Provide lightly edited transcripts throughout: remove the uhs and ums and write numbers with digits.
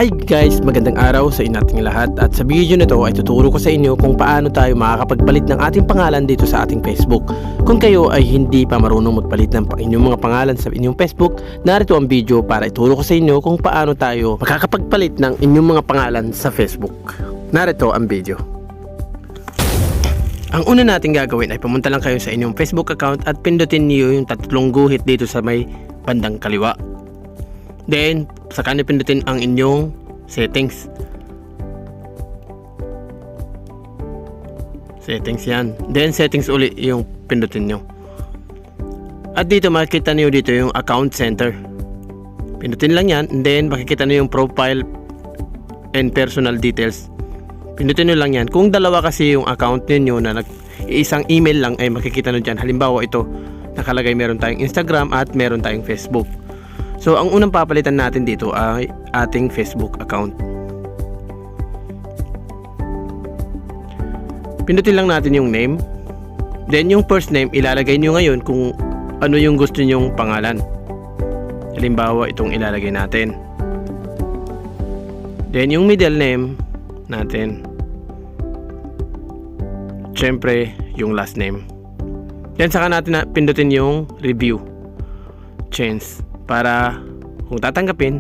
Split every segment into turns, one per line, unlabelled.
Hi guys! Magandang araw sa nating lahat at sa video na to ay tuturo ko sa inyo kung paano tayo makakapagpalit ng ating pangalan dito sa ating Facebook. Kung kayo ay hindi pa marunong magpalit ng inyong mga pangalan sa inyong Facebook, narito ang video para ituro ko sa inyo kung paano tayo makakapagpalit ng inyong mga pangalan sa Facebook. Narito ang video. Ang una nating gagawin ay pumunta lang kayo sa inyong Facebook account at pindutin niyo yung tatlong guhit dito sa may bandang kaliwa. Then, saka nyo pindutin ang inyong settings. Settings yan. Then, settings ulit yung pindutin nyo. At dito, makikita nyo dito yung account center. Pindutin lang yan. And then, makikita nyo yung profile and personal details. Pindutin nyo lang yan. Kung dalawa kasi yung account ninyo na isang email lang, ay makikita nyo dyan. Halimbawa, ito, nakalagay meron tayong Instagram at meron tayong Facebook. So, ang unang papalitan natin dito ay ating Facebook account. Pindutin lang natin yung name. Then, yung first name, ilalagay nyo ngayon kung ano yung gusto nyong pangalan. Halimbawa, itong ilalagay natin. Then, yung middle name natin. Siyempre, yung last name. Then, saka natin pindutin yung review. Change. Para kung tatanggapin,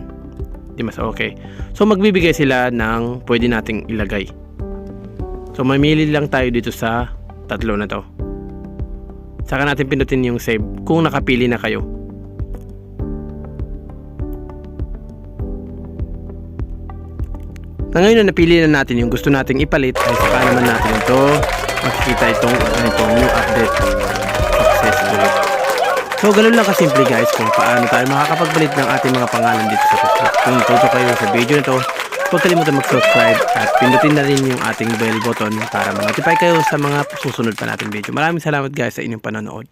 di mas okay. So magbibigay sila ng pwede nating ilagay. So mamili lang tayo dito sa tatlo na to. Saka natin pindutin yung save kung nakapili na kayo. Na ngayon na napili na natin yung gusto nating ipalit, ay saka naman natin ito makikita itong new update successfully. So, ganun lang kasimple guys kung paano tayo makakapagpalit ng ating mga pangalan dito sa Facebook. Kung tuto kayo sa video na to, huwag kalimutan mag-subscribe at pindutin na rin yung ating bell button para ma-notify kayo sa mga susunod pa nating video. Maraming salamat guys sa inyong panonood.